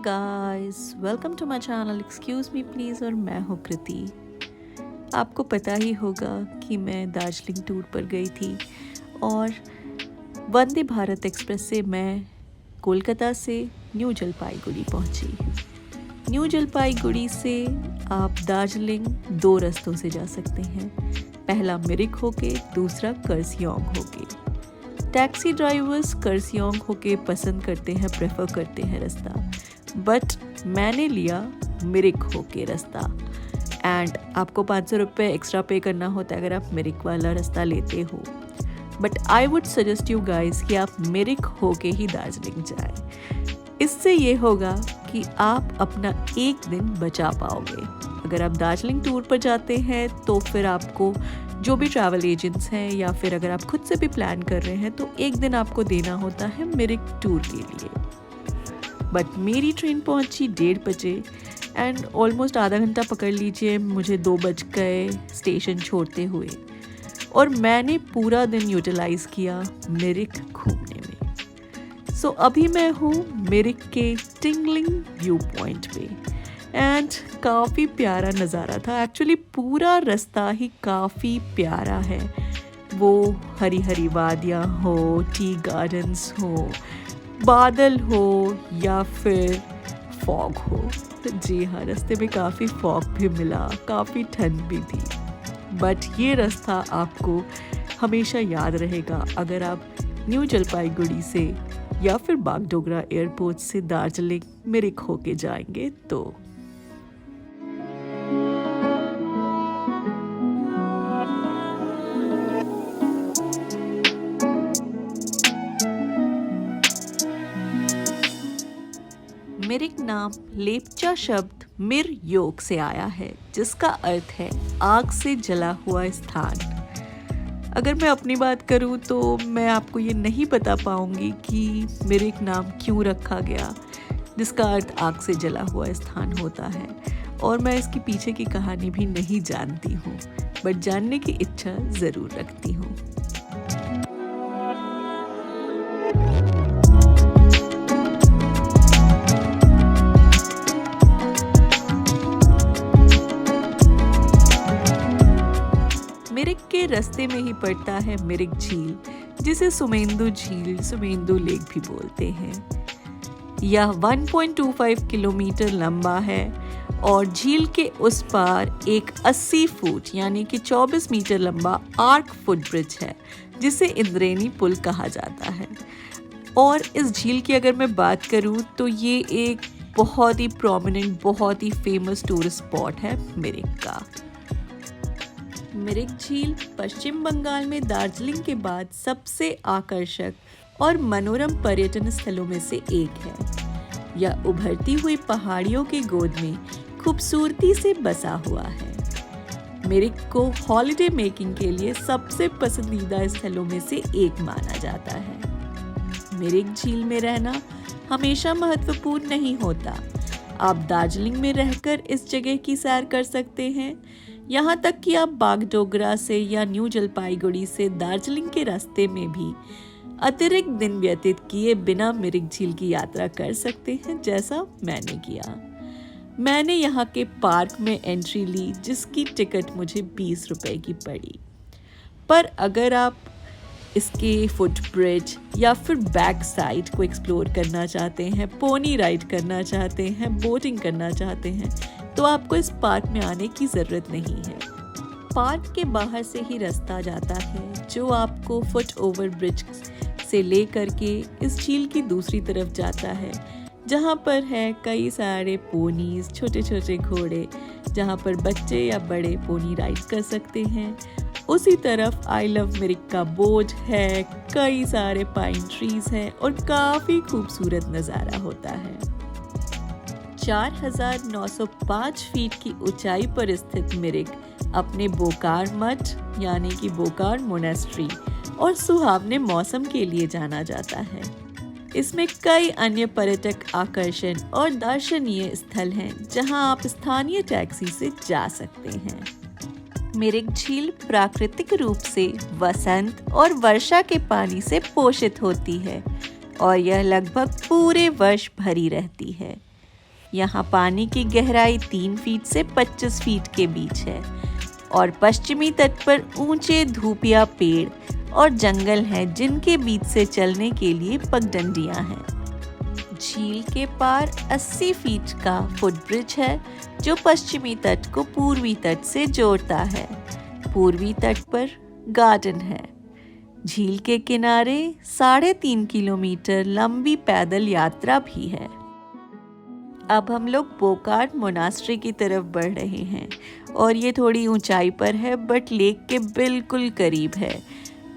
Guys, welcome to my channel excuse me please. और मैं हूँ कृति। आपको पता ही होगा कि मैं दार्जिलिंग टूर पर गई थी और वंदे भारत एक्सप्रेस से मैं कोलकाता से न्यू जलपाईगुड़ी पहुँची। न्यू जलपाईगुड़ी से आप दार्जिलिंग 2 रास्तों से जा सकते हैं। पहला मिरिक होके, दूसरा कर्सियोंग होके। टैक्सी ड्राइवर्स कर्सियोंग होके पसंद करते हैं, प्रेफर करते हैं रास्ता, बट मैंने लिया मिरिक होके रास्ता। एंड आपको 500 रुपये एक्स्ट्रा पे करना होता है अगर आप मिरिक वाला रास्ता लेते हो। But I would suggest you guys कि आप मिरिक होके ही दार्जिलिंग जाएं। इससे ये होगा कि आप अपना एक दिन बचा पाओगे। अगर आप दार्जिलिंग टूर पर जाते हैं तो फिर आपको जो भी ट्रैवल एजेंट्स हैं या फिर अगर आप खुद से भी प्लान कर रहे हैं तो एक दिन आपको देना होता है मिरिक टूर के लिए। बट मेरी ट्रेन पहुंची 1:30 बजे एंड ऑलमोस्ट आधा घंटा पकड़ लीजिए, मुझे 2 बज गए स्टेशन छोड़ते हुए। और मैंने पूरा दिन यूटिलाइज़ किया मिरिक घूमने में। सो अभी मैं हूँ मिरिक के टिंगलिंग व्यू पॉइंट पे एंड काफ़ी प्यारा नज़ारा था। एक्चुअली पूरा रास्ता ही काफ़ी प्यारा है। वो हरी हरी वादियाँ हो, टी गार्डन्स हो, बादल हो या फिर फॉग हो। जी हाँ, रास्ते में काफ़ी फॉग भी मिला, काफ़ी ठंड भी थी। बट ये रास्ता आपको हमेशा याद रहेगा अगर आप न्यू जलपाईगुड़ी से या फिर बागडोगरा एयरपोर्ट से दार्जिलिंग मिरिक होके जाएंगे तो। मिरिक नाम लेप्चा शब्द मिर योग से आया है, जिसका अर्थ है आग से जला हुआ स्थान। अगर मैं अपनी बात करूं तो मैं आपको ये नहीं बता पाऊंगी कि मिरिक नाम क्यों रखा गया, जिसका अर्थ आग से जला हुआ स्थान होता है। और मैं इसकी पीछे की कहानी भी नहीं जानती हूँ, बट जानने की इच्छा ज़रूर रखती हूँ। मिरिक के रास्ते में ही पड़ता है मिरिक झील, जिसे सुमेंदु झील, सुमेंदु लेक भी बोलते हैं। यह 1.25 किलोमीटर लंबा है और झील के उस पार एक 80 फुट यानी कि 24 मीटर लंबा आर्क फुट ब्रिज है, जिसे इंद्रेनी पुल कहा जाता है। और इस झील की अगर मैं बात करूं तो ये एक बहुत ही प्रोमिनेंट, बहुत ही फेमस टूरिस्ट स्पॉट है मिरिक का। मिरिक झील पश्चिम बंगाल में दार्जिलिंग के बाद सबसे आकर्षक और मनोरम पर्यटन स्थलों में से एक है। यह उभरती हुई पहाड़ियों की गोद में खूबसूरती से बसा हुआ है। मिरिक को हॉलिडे मेकिंग के लिए सबसे पसंदीदा स्थलों में से एक माना जाता है। मिरिक झील में रहना हमेशा महत्वपूर्ण नहीं होता। आप दार्जिलिंग में रहकर इस जगह की सैर कर सकते हैं। यहाँ तक कि आप बागडोगरा से या न्यू जलपाईगुड़ी से दार्जिलिंग के रास्ते में भी अतिरिक्त दिन व्यतीत किए बिना मिरिक झील की यात्रा कर सकते हैं, जैसा मैंने किया। मैंने यहाँ के पार्क में एंट्री ली, जिसकी टिकट मुझे 20 रुपए की पड़ी। पर अगर आप इसके फुट ब्रिज या फिर बैक साइड को एक्सप्लोर करना चाहते हैं, पोनी राइड करना चाहते हैं, बोटिंग करना चाहते हैं, तो आपको इस पार्क में आने की ज़रूरत नहीं है। पार्क के बाहर से ही रास्ता जाता है जो आपको फुट ओवर ब्रिज से लेकर के इस झील की दूसरी तरफ जाता है, जहाँ पर है कई सारे पोनीज, छोटे छोटे घोड़े, जहाँ पर बच्चे या बड़े पोनी राइड कर सकते हैं। उसी तरफ आई लव मिरिक का बोर्ड है, कई सारे पाइन ट्रीज हैं और काफ़ी खूबसूरत नज़ारा होता है। 4,905 फीट की ऊंचाई पर स्थित मिरिक अपने बोकार मठ यानी कि बोकार मोनेस्ट्री और सुहावने मौसम के लिए जाना जाता है। इसमें कई अन्य पर्यटक आकर्षण और दर्शनीय स्थल हैं, जहां आप स्थानीय टैक्सी से जा सकते हैं। मिरिक झील प्राकृतिक रूप से वसंत और वर्षा के पानी से पोषित होती है और यह लगभग पूरे वर्ष भरी रहती है। यहाँ पानी की गहराई 3 फीट से 25 फीट के बीच है और पश्चिमी तट पर ऊंचे धूपिया पेड़ और जंगल हैं जिनके बीच से चलने के लिए पगडंडियां हैं। झील के पार 80 फीट का फुटब्रिज है जो पश्चिमी तट को पूर्वी तट से जोड़ता है। पूर्वी तट पर गार्डन है। झील के किनारे 3.5 किलोमीटर लंबी पैदल यात्रा भी है। अब हम लोग बोकार्ड मोनास्ट्री की तरफ बढ़ रहे हैं और ये थोड़ी ऊंचाई पर है बट लेक के बिल्कुल करीब है।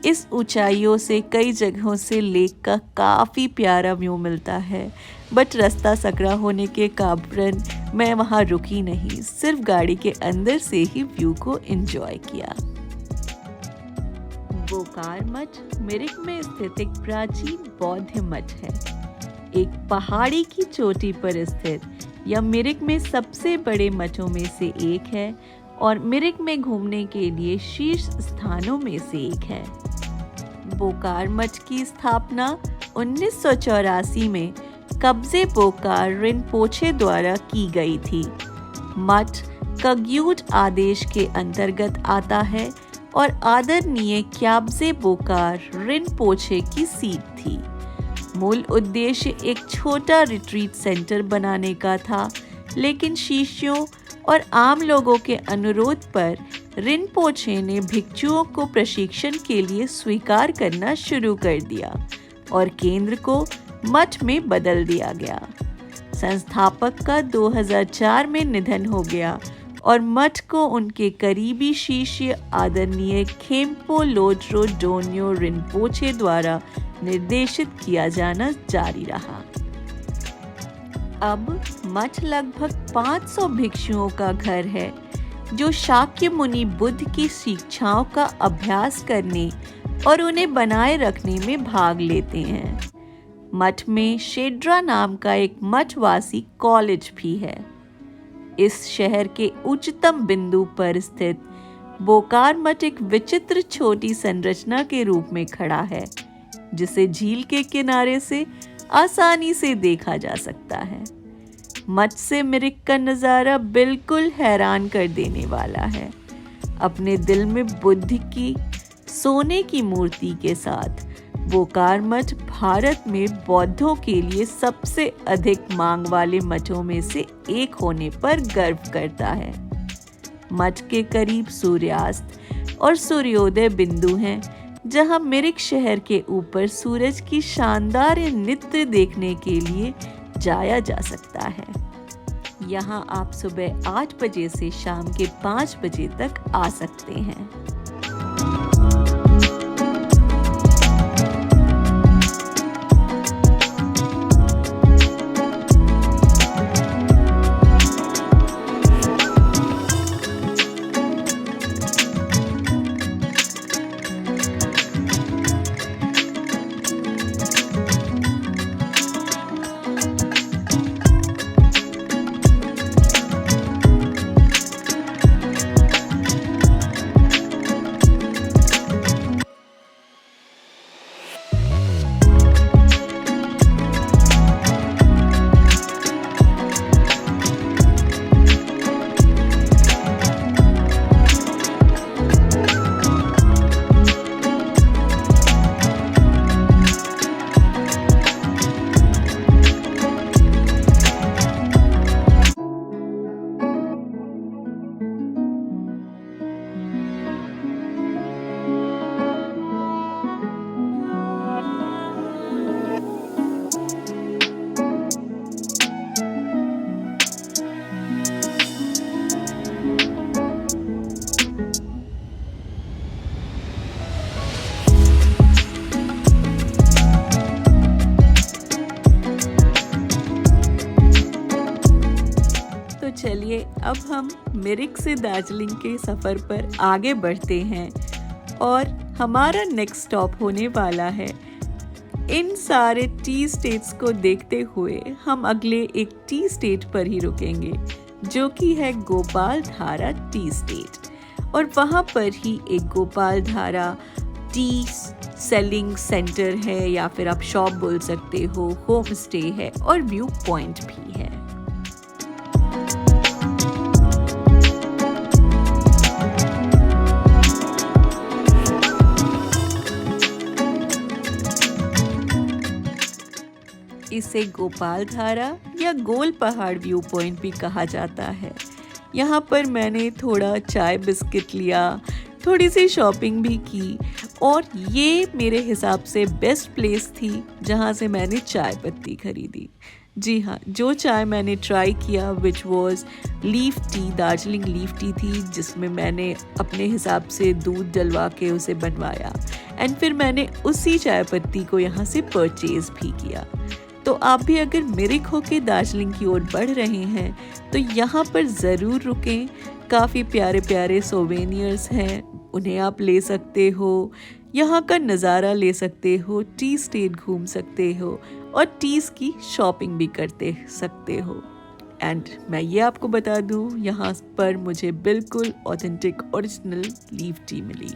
इस ऊंचाइयों से कई जगहों से लेक का काफ़ी प्यारा व्यू मिलता है, बट रास्ता सकरा होने के कारण मैं वहाँ रुकी नहीं, सिर्फ गाड़ी के अंदर से ही व्यू को एंजॉय किया। बोकार मठ मिरिक में स्थित एक प्राचीन बौद्ध मठ है। एक पहाड़ी की चोटी पर स्थित यह मिरिक में सबसे बड़े मठों में से एक है और मिरिक में घूमने के लिए शीर्ष स्थानों में से एक है। बोकार मठ की स्थापना 1984 में कब्जे बोकार रिनपोछे द्वारा की गई थी। मठ कग्यूट आदेश के अंतर्गत आता है और आदरणीय क्याब्जे बोकार रिनपोछे की सीट थी। मूल उद्देश्य एक छोटा रिट्रीट सेंटर बनाने का था, लेकिन शिष्यों और आम लोगों के अनुरोध पर रिनपोछे ने भिक्षुओं को प्रशिक्षण के लिए स्वीकार करना शुरू कर दिया और केंद्र को मठ में बदल दिया गया। संस्थापक का 2004 में निधन हो गया और मठ को उनके करीबी शिष्य आदरणीय खेम्पो लोड्रो डोन्यो रिनपोछे द्वारा निर्देशित किया जाना जारी रहा। अब मठ लगभग 500 भिक्षुओं का घर है जो शाक्य मुनि बुद्ध की शिक्षाओं का अभ्यास करने और उन्हें बनाए रखने में भाग लेते हैं। मठ में शेड्रा नाम का एक मठवासी कॉलेज भी है। इस शहर के उच्चतम बिंदु पर स्थित बोकार मठ एक विचित्र छोटी संरचना के रूप में खड़ा है, जिसे झील के किनारे से आसानी से देखा जा सकता है। मठ से मिरिक का नज़ारा बिल्कुल हैरान कर देने वाला है। अपने दिल में बुद्ध की सोने की मूर्ति के साथ बोकार मठ भारत में बौद्धों के लिए सबसे अधिक मांग वाले मठों में से एक होने पर गर्व करता है। मठ के करीब सूर्यास्त और सूर्योदय बिंदु हैं, जहां मिरिक शहर के ऊपर सूरज की शानदार नृत्य देखने के लिए जाया जा सकता है। यहाँ आप सुबह 8 बजे से शाम के 5 बजे तक आ सकते हैं। चलिए अब हम मिरिक से दार्जिलिंग के सफ़र पर आगे बढ़ते हैं और हमारा नेक्स्ट स्टॉप होने वाला है। इन सारे टी स्टेट्स को देखते हुए हम अगले एक टी स्टेट पर ही रुकेंगे, जो कि है गोपालधारा टी स्टेट। और वहाँ पर ही एक गोपालधारा टी सेलिंग सेंटर है, या फिर आप शॉप बोल सकते हो, होम स्टे है और व्यू पॉइंट भी है। इसे गोपाल धारा या गोल पहाड़ व्यू पॉइंट भी कहा जाता है। यहाँ पर मैंने थोड़ा चाय बिस्किट लिया, थोड़ी सी शॉपिंग भी की और ये मेरे हिसाब से बेस्ट प्लेस थी जहाँ से मैंने चाय पत्ती खरीदी। जी हाँ, जो चाय मैंने ट्राई किया which was leaf tea, Darjeeling leaf tea थी, जिसमें मैंने अपने हिसाब से दूध डलवा के उसे बनवाया एंड फिर मैंने उसी चाय पत्ती को यहाँ से परचेज़ भी किया। तो आप भी अगर मिरिक होके दार्जिलिंग की ओर बढ़ रहे हैं तो यहाँ पर ज़रूर रुकें। काफ़ी प्यारे प्यारे सोवेनियर्स हैं, उन्हें आप ले सकते हो, यहाँ का नज़ारा ले सकते हो, टी स्टेट घूम सकते हो और टीज़ की शॉपिंग भी करते सकते हो। एंड मैं ये आपको बता दूँ, यहाँ पर मुझे बिल्कुल ऑथेंटिक ओरिजिनल लीफ टी मिली।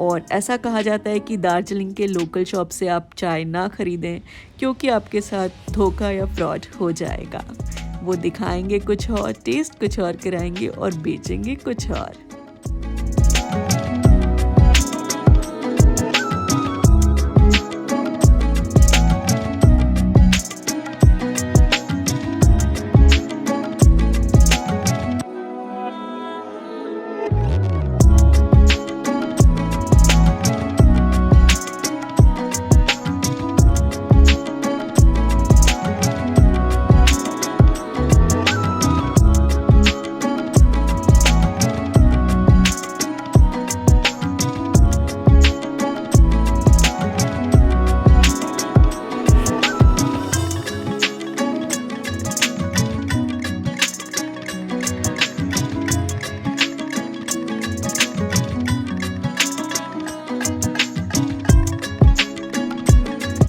और ऐसा कहा जाता है कि दार्जिलिंग के लोकल शॉप से आप चाय ना खरीदें क्योंकि आपके साथ धोखा या फ्रॉड हो जाएगा। वो दिखाएंगे कुछ और, टेस्ट कुछ और कराएंगे और बेचेंगे कुछ और।